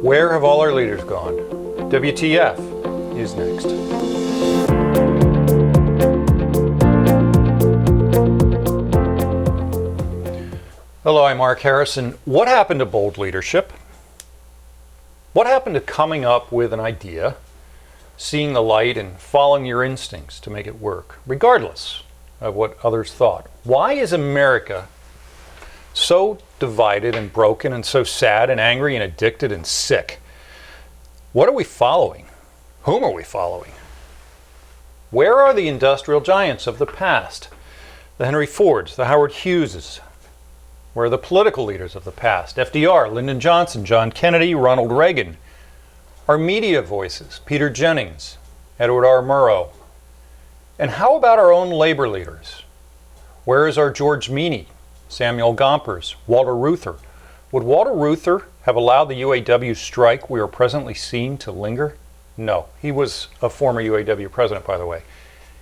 Where have all our leaders gone? WTF is next. Hello, I'm Mark Harrison. What happened to bold leadership? What happened to coming up with an idea, seeing the light, and following your instincts to make it work, regardless of what others thought? Why is America so divided and broken and so sad and angry and addicted and sick? What are we following? Whom are we following? Where are the industrial giants of the past? The Henry Fords, the Howard Hugheses? Where are the political leaders of the past? FDR, Lyndon Johnson, John Kennedy, Ronald Reagan. Our media voices, Peter Jennings, Edward R. Murrow. And how about our own labor leaders? Where is our George Meany, Samuel Gompers, Walter Reuther? Would Walter Reuther have allowed the UAW strike we are presently seeing to linger? No. He was a former UAW president, by the way.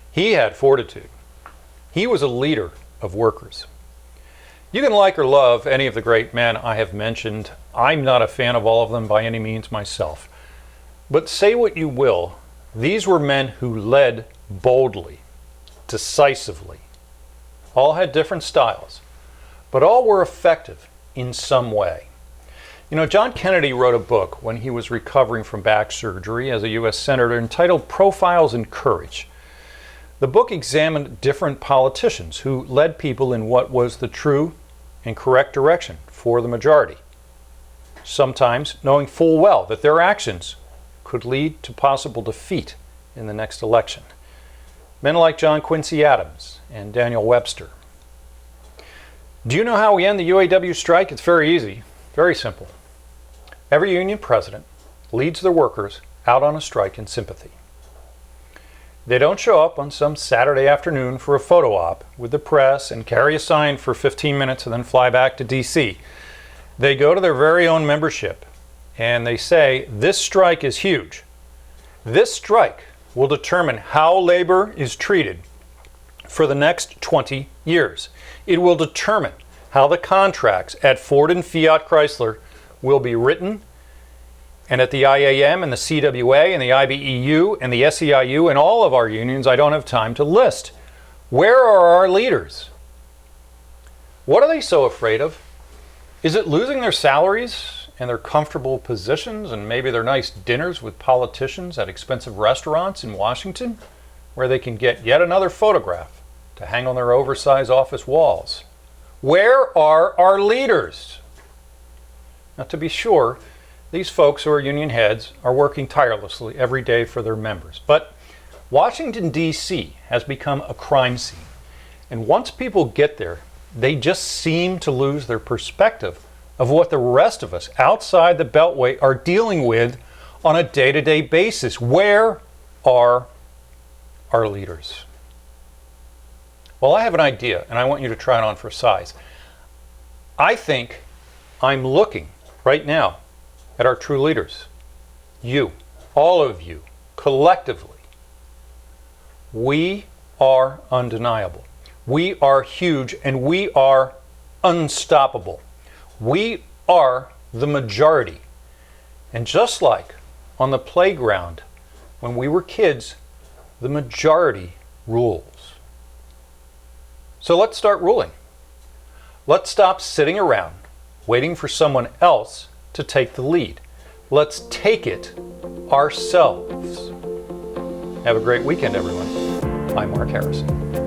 He had fortitude. He was a leader of workers. You can like or love any of the great men I have mentioned. I'm not a fan of all of them by any means myself. But say what you will, these were men who led boldly, decisively. All had different styles, but all were effective in some way. You know, John Kennedy wrote a book when he was recovering from back surgery as a U.S. Senator entitled Profiles in Courage. The book examined different politicians who led people in what was the true and correct direction for the majority, sometimes knowing full well that their actions could lead to possible defeat in the next election. Men like John Quincy Adams and Daniel Webster. Do you know how we end the UAW strike? It's very easy, very simple. Every union president leads their workers out on a strike in sympathy. They don't show up on some Saturday afternoon for a photo op with the press and carry a sign for 15 minutes and then fly back to DC. They go to their very own membership and they say, this strike is huge. This strike will determine how labor is treated for the next 20 years. It will determine how the contracts at Ford and Fiat Chrysler will be written, and at the IAM and the CWA and the IBEU and the SEIU and all of our unions I don't have time to list. Where are our leaders? What are they so afraid of? Is it losing their salaries and their comfortable positions and maybe their nice dinners with politicians at expensive restaurants in Washington, where they can get yet another photograph to hang on their oversized office walls? Where are our leaders? Now, to be sure, these folks who are union heads are working tirelessly every day for their members. But Washington, D.C. has become a crime scene. And once people get there, they just seem to lose their perspective of what the rest of us outside the Beltway are dealing with on a day-to-day basis. Where are our leaders? Well, I have an idea, and I want you to try it on for size. I think I'm looking right now at our true leaders. You, all of you, collectively. We are undeniable. We are huge, and we are unstoppable. We are the majority. And just like on the playground when we were kids, the majority rules. So let's start ruling. Let's stop sitting around waiting for someone else to take the lead. Let's take it ourselves. Have a great weekend, everyone. I'm Mark Harrison.